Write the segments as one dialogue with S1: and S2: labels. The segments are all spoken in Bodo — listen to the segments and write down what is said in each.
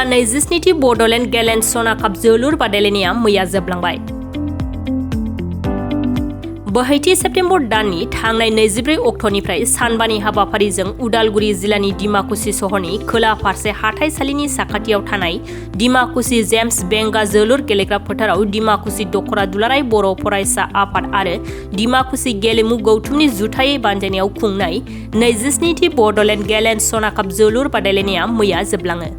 S1: खुंगा 27थि बड'लेण्ड गेलेन्ड सना काप जोलुर बादायलायनाया मैया जोबलांबाय। 2 सेप्तेम्बर दाननि थांनाय 24 अक्ट'निफ्राय सानबानि हाबाफारिजों उदालगुरि जिल्लानि डिमाकुसि सहरनि खोला फारसे हाथाइसालिनि साखाथियाव थानाय डिमाकुसि जेम्स बेंगा जोलुर गेलेग्रा फोथाराव डिमाकुसि दख'रा दुलाराय बर' फरायसा आफाद आरो डिमाकुसि गेलेमु गौथुमनि जुथायै बानजायनायाव खुंनाय 27थि बड'लेण्ड गेलेन्ड सना काप जोलुर बादायलायनाया मैया जोबलाङो।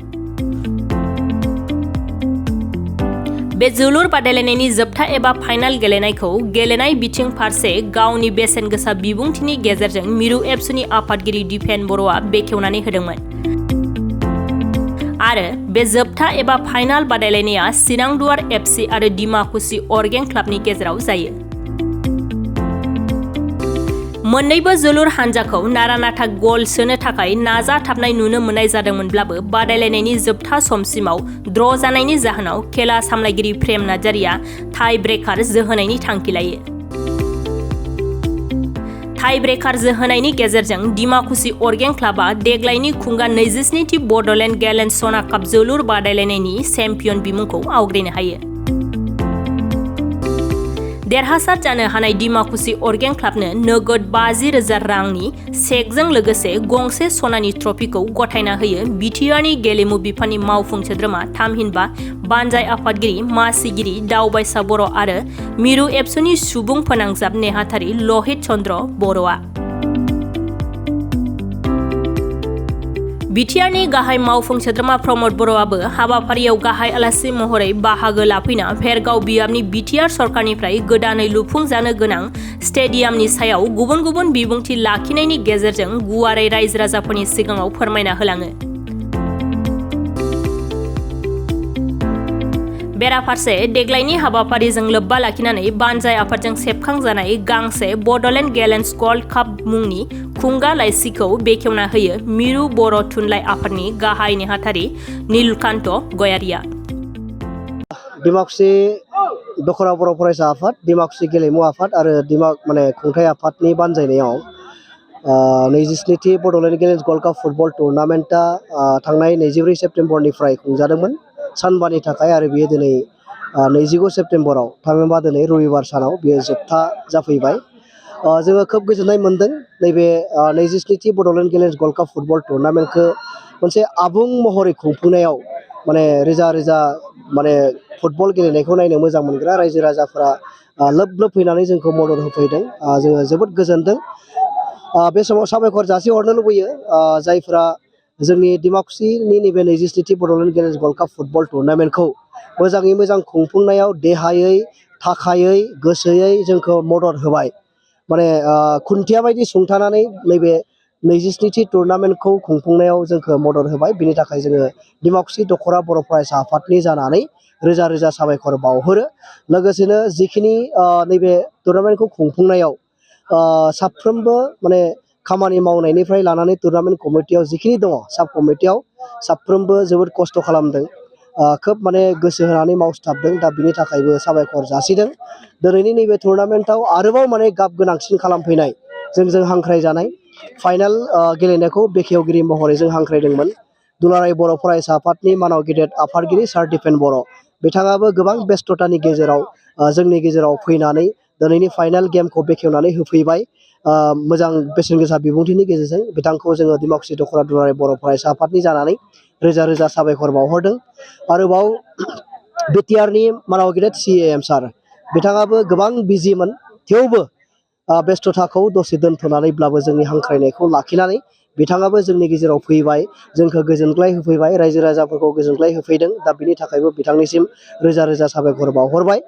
S1: बे जोलुर बादायलायनायनि जोबथा एबा फाइनाल गेलेनायखौ गेलेनाय बिथिं फारसे गावनि बेसेन गोसा बिबुंथिनि गेजेरजों मिरु एबसुनि आफादगिरि दिपेन बर'आ बेखेवनानै होदोंमोन। आरो बे जोबथा एबा फाइनाल बादायलायनाया चिरां दुवार एफसि आरो डिमाकुसि अर्गें क्लाबनि गेजेराव जायो। मोन्नैबो जोलुर हानजाखौ नारा-नाथा गल सोनो थाखाय नाजाथाबनाय नुनो मोननाय जादोंमोनब्लाबो बादायलायनायनि जोबथा समसिमाव ड्र' जानायनि जाहोनाव खेला सामलायगिरि प्रेम नार्जारिया टाइ ब्रेकार जोहोनायनि थांखि लायो। टाइ ब्रेकार जोहोनायनि गेजेरजों डिमाकुसि अर्गें क्लाबा देग्लायनि खुंगा 27थि बड'लेण्ड गेलेन्ड सना काप जोलुर बादायलायनायनि चेम्पियन बिमुंखौ आवग्रिनो हायो। देरहासार जानो हानाय डिमाकुसि अर्गें क्लाबनो नोगोद 50,000 रांनि चेकजों लोगोसे गंसे सनानि ट्रफिखौ गथायना होयो बिटिआरनि गेलेमु बिफाननि मावफुं सोद्रोमा थामहिनबा बानजाय आफादगिरि मासिगिरि दावबायसा बर' आरो मिरु एबसुनि सुबुं फोनांजाब नेहाथारि लहित चन्द्र बर'आ। बिटिआरनि गाहाय मावफुं सोद्रोमा प्रमद बर'आबो हाबाफारियाव गाहाय आलासि महरै बाहागो लाफैना भेरगाव बियाबनि बिटिआर सरकारनिफ्राय गोदानै लुफुंजानो गोनां स्टेडियामनि सायाव गुबुन गुबुन बिबुंथि लाखिनायनि गेजेरजों गुवारै रायजो राजाफोरनि सिगाङाव फोरमायना होलाङो। बेराफारसे देग्लायनि हाबाफारिजों लोब्बा लाखिनानै बानजाय आफादजों सेबखांजानाय गांसे बड'लेण्ड गेलेन्ड गल्ड काप मुंनि खुंगा लाइसिखौ बेखेवना होयो मिरु बर' थुनलाइ आफादनि गाहाय नेहाथारि नीलकान्त गयारिया।
S2: डिमाकुसि दख'रा बर' फरायसा आफाद, डिमाकुसि गेलेमु आफाद आरो खुंथाइ आफादनि बानजायनायाव 27थि बड'लेण्ड गेलेन्ड गल्ड काप फुटबल टुर्नामेन्टआ थांनाय 24 सेप्तेम्बरनिफ्राय खुंजादोंमोन सानबानि थाखाय आरो बियो दिनै 29 सेप्तेम्बराव थामहिनबा दिनै रबिबार सानाव बियो जोबथा जाफैबाय। जोङो खोब गोजोननाय मोनदों नैबे 27थि बड'लेण्ड गेलेन्ड गल्ड काप फुटबल टुर्नामेन्टखौ मोनसे आबुं महरै खुंफुंनायाव रोजा रोजा फुटबल गेलेनायखौ नायनो मोजां मोनग्रा रायजो राजाफोरा लोब लोब फैनानै जोंखौ मदद होफैदों। जोङो जोबोद गोजोनदों। बे समाव साबायखर जासिहरनो लुबैयो जायफोरा जोंनि डिमाकुसिनि नैबे 27थि बड'लेण्ड गेलेन्ड गल्ड काप फुटबल टुर्नामेन्टखौ मोजाङै मोजां खुंफुंनायाव देहायै थाखायै गोसोयै जोंखौ मदद होबाय। खुन्थिया बायदि सुंथानानै नैबे 27थि टुर्नामेन्टखौ खुंफुंनायाव जोंखौ मदद होबाय। बिनि थाखाय जोङो डिमाकुसि दख'रा बर' फरायसा आफादनि जानानै रोजा रोजा साबायखर बावहरो। लोगोसेनो जिखिनि नैबे टुर्नामेन्टखौ खुंफुंनायाव साफ्रोमबो खामानि मावनायनिफ्राय लानानै टुर्नामेन्ट कमिटियाव जिखिनि दङ साब कमिटियाव साफ्रोमबो जोबोद खस्थ' खालामदों। खोब गोसो होनानै मावसथाबदों। दा बिनि थाखायबो साबायखर जासिदों। दिनैनि नैबे टुर्नामेन्टआव आरोबाव गाब गोनांसिन खालामफैनाय जोंजों हांख्रायजानाय फाइनाल गेलेनायखौ बेखेवगिरि महरै जों हांख्रायदोंमोन दुलाराय बर' फरायसा आफादनि मानाव गेदेर आफादगिरि सार दिपेन बर'। बिथाङाबो गोबां बेस्थ'तानि गेजेराव जोंनि गेजेराव फैनानै दिनैनि फाइनाल गेमखौ बेखेवनानै होफैबाय। मोजां बेसेन गोसा बिबुंथिनि गेजेरजों बिथांखौ जोङो डिमाकुसि दख'रा दुलाराय बर' फरायसा आफादनि जानानै रोजा रोजा साबायखर बावहरदों। आरोबाव बिटिआरनि मानाव गेदेर CAM सार बिथाङाबो गोबां बिजिमोन, थेवबो बेस्थ'ताखौ दसे दोनथ'नानैब्लाबो जोंनि हांख्रायनायखौ लाखिनानै बिथाङाबो जोंनि गेजेराव फैबाय, जोंखौ गोजोनग्लाय होफैबाय, रायजो राजाफोरखौ गोजोनग्लाय होफैदों। दा बिनि थाखायबो बिथांनिसिम रोजा रोजा साबायखर बावहरबाय।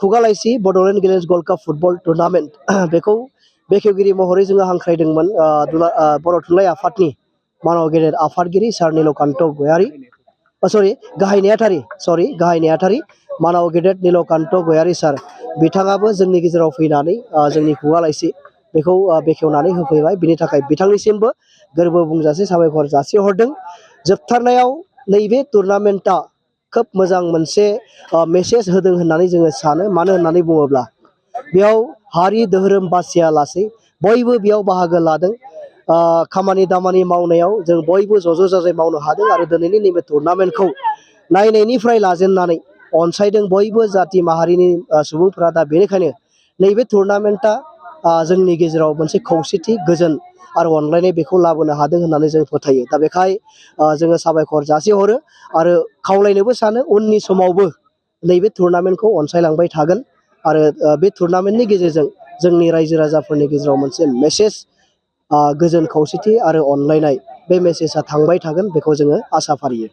S2: खुगा लाइसि बड'लेण्ड गेलेन्ड गल्ड काप फुटबल टुर्नामेन्ट बेखौ बेखेवगिरि महरै जोङो हांख्रायदोंमोन बर' थुनलाइ आफादनि मानाव गेदेर आफादगिरि सार नीलकान्त गयारि, गाहाय नेहाथारि मानाव गेदेर नीलकान्त गयारि सार बिथाङाबो जोंनि गेजेराव फैनानै जोंनि खुगा लाइसि बेखौ बेखेवनानै होफैबाय। बिनि थाखाय बिथांनिसिमबो गोरबो बुंजासे साबायखर जासिहरदों। जोबथारनायाव नैबे टुर्नामेन्टआ खोब मोजां मोनसे मेसेज होदों होननानै जोङो सानो। मानो होननानै बुङोब्ला बेयाव हारि धोरोम बासियालासै बयबो बेयाव बाहागो लादों। खामानि दामानि मावनायाव जों बयबो ज' जाजाय मावनो हादों आरो दिनैनि नैबे टुर्नामेन्टखौ नायनायनिफ्राय लाजेननानै अनसायदों बयबो जाथि माहारिनि सुबुंफोरा। दा बेनिखायनो नैबे टुर्नामेन्टआ जोंनि गेजेराव मोनसे खौसेथि गोजोन आरो अनलायनाय बेखौ लाबोनो हादों होननानै जों फोथायो। दा बेखाय जोङो साबायखर जासिहरो आरो खावलायनोबो सानो उननि समावबो नैबे टुर्नामेन्टखौ अनसायलांबाय थागोन आरो बे टुर्नामेन्टनि गेजेरजों जोंनि रायजो राजाफोरनि गेजेराव मोनसे मेसेज गोजोन खौसेथि आरो अनलायनाय बे मेसेजआ थांबाय थागोन बेखौ जोङो आसा फारियो।